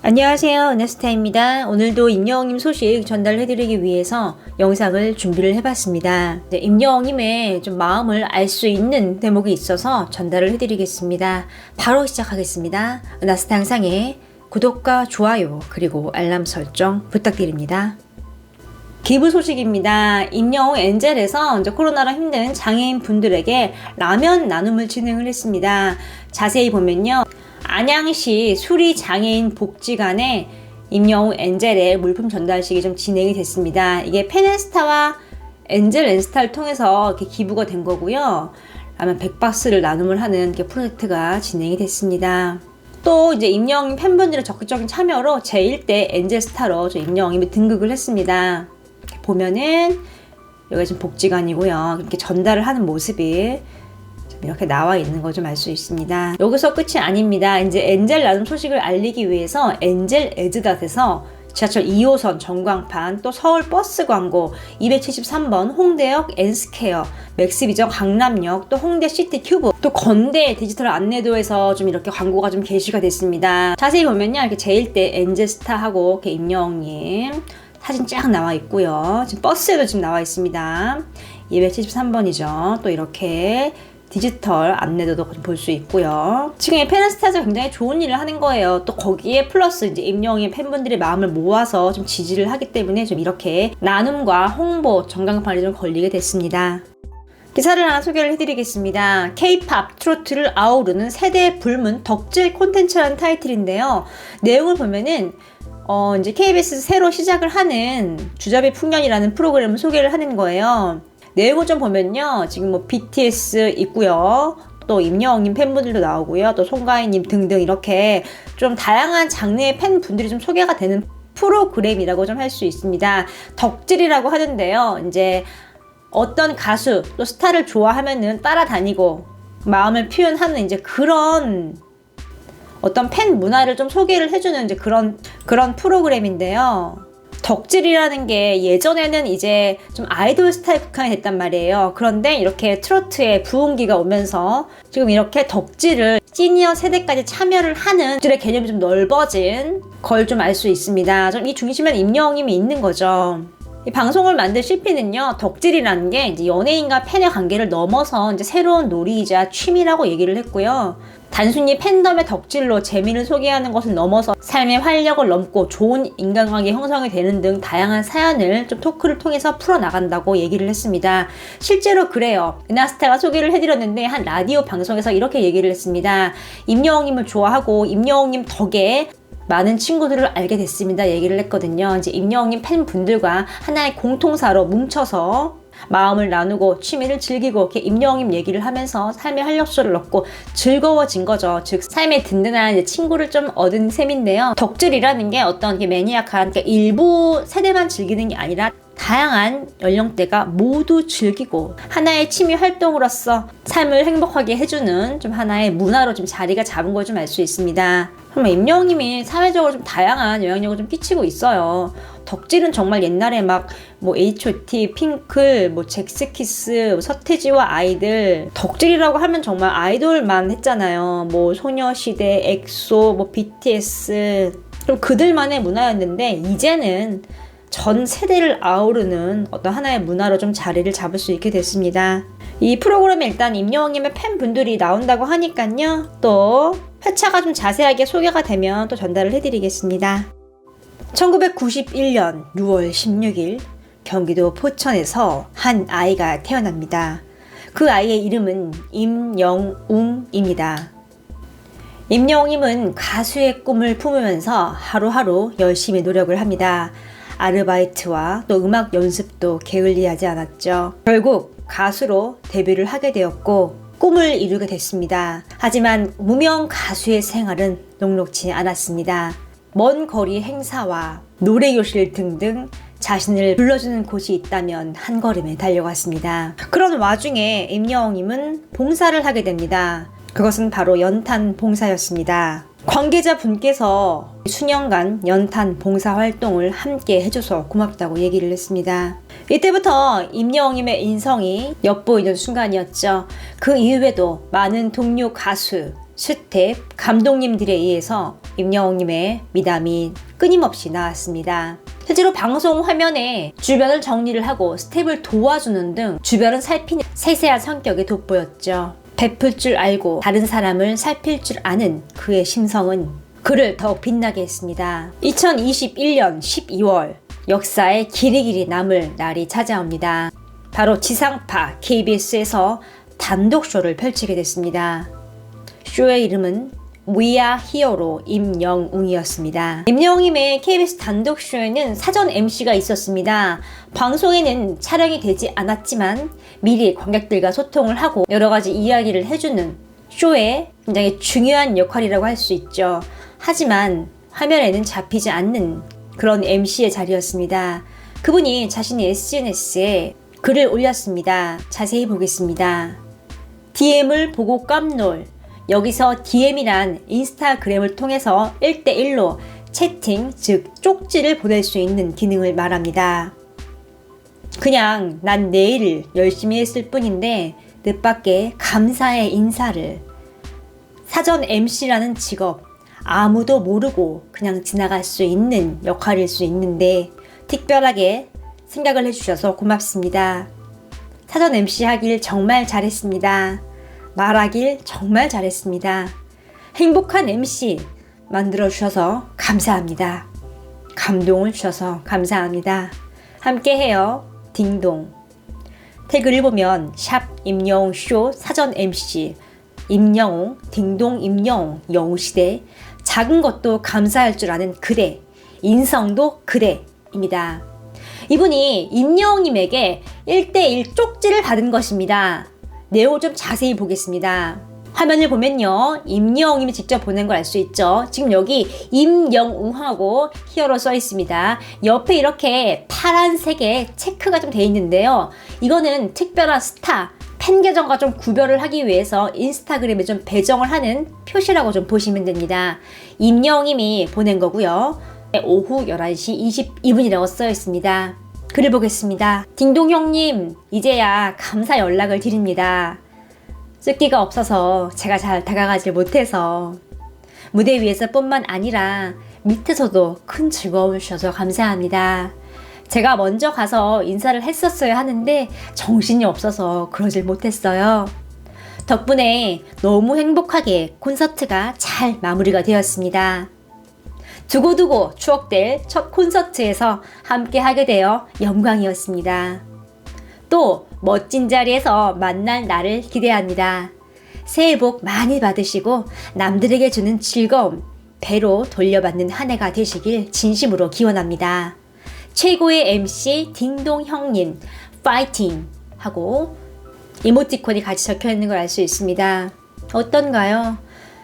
안녕하세요, 은하스타입니다. 오늘도 임영웅님 소식 전달해드리기 위해서 영상을 준비를 해봤습니다. 임영웅님의 좀 마음을 알 수 있는 대목이 있어서 전달을 해드리겠습니다. 바로 시작하겠습니다. 은하스타 영상에 구독과 좋아요 그리고 알람 설정 부탁드립니다. 기부 소식입니다. 임영웅 엔젤에서 이제 코로나로 힘든 장애인 분들에게 라면 나눔을 진행을 했습니다. 자세히 보면요. 안양시 수리장애인 복지관에 임영웅 엔젤의 물품 전달식이 좀 진행이 됐습니다. 이게 페네스타와 엔젤 엔스타를 통해서 이렇게 기부가 된 거고요. 라면 100박스를 나눔을 하는 프로젝트가 진행이 됐습니다. 또 이제 임영웅 팬분들의 적극적인 참여로 제1대 엔젤 스타로 임영웅이 등극을 했습니다. 보면은 여기가 지금 복지관이고요. 이렇게 전달을 하는 모습이 이렇게 나와 있는 거 좀 알 수 있습니다. 여기서 끝이 아닙니다. 이제 엔젤 나눔 소식을 알리기 위해서 엔젤 에즈닷에서 지하철 2호선 전광판, 또 서울 버스 광고, 273번 홍대역 엔스케어, 맥스비전 강남역, 또 홍대 시티 큐브, 또 건대 디지털 안내도에서 좀 이렇게 광고가 좀 게시가 됐습니다. 자세히 보면요, 이렇게 제1대 엔젤 스타하고 이렇게 임영웅님 사진 쫙 나와 있고요. 지금 버스에도 지금 나와 있습니다. 273번이죠. 또 이렇게 디지털 안내도도 볼 수 있고요. 지금 이 페네스타에서 굉장히 좋은 일을 하는 거예요. 또 거기에 플러스 이제 임영웅의 팬분들의 마음을 모아서 좀 지지를 하기 때문에 좀 이렇게 나눔과 홍보 전광판이 좀 걸리게 됐습니다. 기사를 하나 소개를 해드리겠습니다. K-팝 트로트를 아우르는 세대 불문 덕질 콘텐츠라는 타이틀인데요. 내용을 보면은 이제 KBS 새로 시작을 하는 주접의 풍년이라는 프로그램을 소개를 하는 거예요. 내용을 좀 보면요. 지금 뭐 BTS 있고요. 또 임영웅님 팬분들도 나오고요. 또 송가인님 등등 이렇게 좀 다양한 장르의 팬분들이 좀 소개가 되는 프로그램이라고 좀 할 수 있습니다. 덕질이라고 하는데요. 이제 어떤 가수 또 스타를 좋아하면은 따라다니고 마음을 표현하는 이제 그런 어떤 팬 문화를 좀 소개를 해주는 이제 그런 프로그램인데요. 덕질이라는 게 예전에는 이제 좀 아이돌 스타일 국한이 됐단 말이에요. 그런데 이렇게 트로트의 부흥기가 오면서 지금 이렇게 덕질을 시니어 세대까지 참여를 하는 덕질의 개념이 좀 넓어진 걸 좀 알 수 있습니다. 좀 이 중심에는 임영웅님이 있는 거죠. 이 방송을 만들 CP는요, 덕질이라는 게 이제 연예인과 팬의 관계를 넘어서 이제 새로운 놀이이자 취미라고 얘기를 했고요. 단순히 팬덤의 덕질로 재미를 소개하는 것을 넘어서 삶의 활력을 넘고 좋은 인간관계 형성이 되는 등 다양한 사연을 좀 토크를 통해서 풀어나간다고 얘기를 했습니다. 실제로 그래요. 은하스타가 소개를 해드렸는데 한 라디오 방송에서 이렇게 얘기를 했습니다. 임영웅님을 좋아하고 임영웅님 덕에 많은 친구들을 알게 됐습니다. 얘기를 했거든요. 이제 임영웅님 팬분들과 하나의 공통사로 뭉쳐서 마음을 나누고 취미를 즐기고 이렇게 임영웅님 얘기를 하면서 삶의 활력소를 얻고 즐거워진 거죠. 즉 삶의 든든한 친구를 좀 얻은 셈인데요. 덕질이라는 게 어떤 매니악한 그러니까 일부 세대만 즐기는 게 아니라 다양한 연령대가 모두 즐기고 하나의 취미 활동으로서 삶을 행복하게 해주는 좀 하나의 문화로 좀 자리가 잡은 걸 좀 알 수 있습니다. 정말 임영웅님이 사회적으로 좀 다양한 영향력을 좀 끼치고 있어요. 덕질은 정말 옛날에 막 뭐 H.O.T, 핑클, 뭐 잭스키스, 서태지와 아이들 덕질이라고 하면 정말 아이돌만 했잖아요. 뭐 소녀시대, 엑소, 뭐 BTS 좀 그들만의 문화였는데 이제는 전 세대를 아우르는 어떤 하나의 문화로 좀 자리를 잡을 수 있게 됐습니다. 이 프로그램에 일단 임영웅님의 팬분들이 나온다고 하니까요. 또 회차가 좀 자세하게 소개가 되면 또 전달을 해드리겠습니다. 1991년 6월 16일 경기도 포천에서 한 아이가 태어납니다. 그 아이의 이름은 임영웅입니다. 임영웅님은 가수의 꿈을 품으면서 하루하루 열심히 노력을 합니다. 아르바이트와 또 음악 연습도 게을리하지 않았죠. 결국 가수로 데뷔를 하게 되었고 꿈을 이루게 됐습니다. 하지만 무명 가수의 생활은 녹록지 않았습니다. 먼 거리 행사와 노래교실 등등 자신을 불러주는 곳이 있다면 한 걸음에 달려갔습니다. 그런 와중에 임영웅님은 봉사를 하게 됩니다. 그것은 바로 연탄 봉사였습니다. 관계자분께서 수년간 연탄 봉사 활동을 함께 해줘서 고맙다고 얘기를 했습니다. 이때부터 임영웅님의 인성이 엿보이는 순간이었죠. 그 이후에도 많은 동료 가수, 스텝, 감독님들에 의해서 임영웅님의 미담이 끊임없이 나왔습니다. 실제로 방송 화면에 주변을 정리를 하고 스텝을 도와주는 등 주변을 살피는 세세한 성격이 돋보였죠. 베풀 줄 알고 다른 사람을 살필 줄 아는 그의 심성은 그를 더욱 빛나게 했습니다. 2021년 12월 역사에 길이길이 남을 날이 찾아옵니다. 바로 지상파 KBS에서 단독쇼를 펼치게 됐습니다. 쇼의 이름은 We Are Hero로 임영웅이었습니다. 임영웅님의 KBS 단독쇼에는 사전 MC가 있었습니다. 방송에는 촬영이 되지 않았지만 미리 관객들과 소통을 하고 여러 가지 이야기를 해주는 쇼의 굉장히 중요한 역할이라고 할 수 있죠. 하지만 화면에는 잡히지 않는 그런 MC의 자리였습니다. 그분이 자신의 SNS에 글을 올렸습니다. 자세히 보겠습니다. DM을 보고 깜놀. 여기서 DM이란 인스타그램을 통해서 1대1로 채팅, 즉 쪽지를 보낼 수 있는 기능을 말합니다. 그냥 난 내 일을 열심히 했을 뿐인데 뜻밖의 감사의 인사를. 사전 MC라는 직업, 아무도 모르고 그냥 지나갈 수 있는 역할일 수 있는데 특별하게 생각을 해주셔서 고맙습니다. 사전 MC 하길 정말 잘했습니다. 말하길 정말 잘했습니다. 행복한 MC 만들어주셔서 감사합니다. 감동을 주셔서 감사합니다. 함께해요. 딩동. 태그를 보면 샵 임영웅쇼 사전 MC 임영웅 딩동 임영웅 영웅시대 작은 것도 감사할 줄 아는 그대 인성도 그대입니다. 이분이 임영웅님에게 1대1 쪽지를 받은 것입니다. 내용을 좀 자세히 보겠습니다. 화면을 보면요. 임영웅님이 직접 보낸 걸 알 수 있죠. 지금 여기 임영웅하고 히어로 써 있습니다. 옆에 이렇게 파란색의 체크가 좀 돼 있는데요. 이거는 특별한 스타, 팬 계정과 좀 구별을 하기 위해서 인스타그램에 좀 배정을 하는 표시라고 좀 보시면 됩니다. 임영웅님이 보낸 거고요. 오후 11시 22분이라고 써 있습니다. 글을 보겠습니다. 딩동 형님, 이제야 감사 연락을 드립니다. 쓸기가 없어서 제가 잘 다가가지 못해서 무대 위에서 뿐만 아니라 밑에서도 큰 즐거움을 주셔서 감사합니다. 제가 먼저 가서 인사를 했었어야 하는데 정신이 없어서 그러질 못했어요. 덕분에 너무 행복하게 콘서트가 잘 마무리가 되었습니다. 두고두고 추억될 첫 콘서트에서 함께 하게 되어 영광이었습니다. 또 멋진 자리에서 만날 날을 기대합니다. 새해 복 많이 받으시고 남들에게 주는 즐거움 배로 돌려받는 한 해가 되시길 진심으로 기원합니다. 최고의 MC 딩동 형님 파이팅 하고 이모티콘이 같이 적혀 있는 걸 알 수 있습니다. 어떤가요?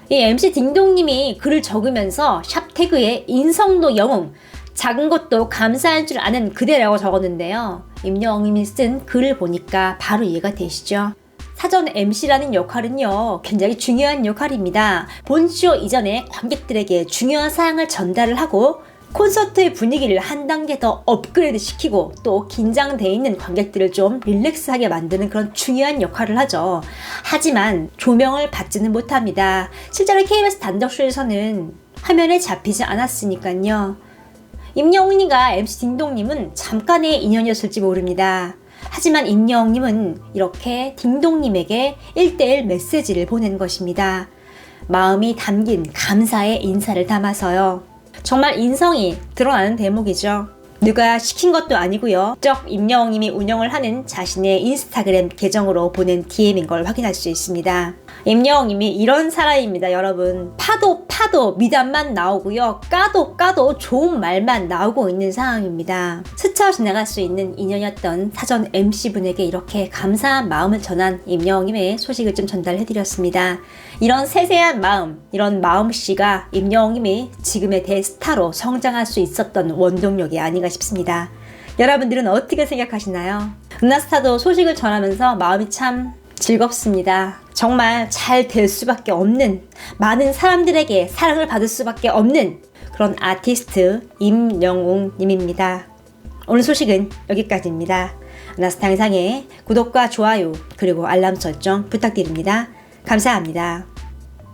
이 MC 딩동님이 글을 적으면서 샵 태그에 인성도 영웅, 작은 것도 감사할 줄 아는 그대라고 적었는데요. 임영웅님이 쓴 글을 보니까 바로 이해가 되시죠? 사전 MC라는 역할은요, 굉장히 중요한 역할입니다. 본쇼 이전에 관객들에게 중요한 사항을 전달을 하고 콘서트의 분위기를 한 단계 더 업그레이드 시키고 또 긴장돼 있는 관객들을 좀 릴렉스하게 만드는 그런 중요한 역할을 하죠. 하지만 조명을 받지는 못합니다. 실제로 KBS 단독쇼에서는 화면에 잡히지 않았으니까요. 임영웅님과 MC 딩동님은 잠깐의 인연이었을지 모릅니다. 하지만 임영웅님은 이렇게 딩동님에게 1대1 메시지를 보낸 것입니다. 마음이 담긴 감사의 인사를 담아서요. 정말 인성이 드러나는 대목이죠. 누가 시킨 것도 아니고요. 직접 임영웅님이 운영을 하는 자신의 인스타그램 계정으로 보낸 DM인 걸 확인할 수 있습니다. 임영웅님이 이런 사람입니다, 여러분. 파도 미담만 나오고요. 까도 좋은 말만 나오고 있는 상황입니다. 스쳐 지나갈 수 있는 인연이었던 사전 MC분에게 이렇게 감사한 마음을 전한 임영웅님의 소식을 좀 전달해드렸습니다. 이런 세세한 마음, 이런 마음씨가 임영웅님이 지금의 대스타로 성장할 수 있었던 원동력이 아닌가 싶습니다. 여러분들은 어떻게 생각하시나요? 은하스타도 소식을 전하면서 마음이 참 즐겁습니다. 정말 잘 될 수밖에 없는, 많은 사람들에게 사랑을 받을 수밖에 없는 그런 아티스트 임영웅님입니다. 오늘 소식은 여기까지입니다. 은하스타 영상에 구독과 좋아요 그리고 알람 설정 부탁드립니다. 감사합니다.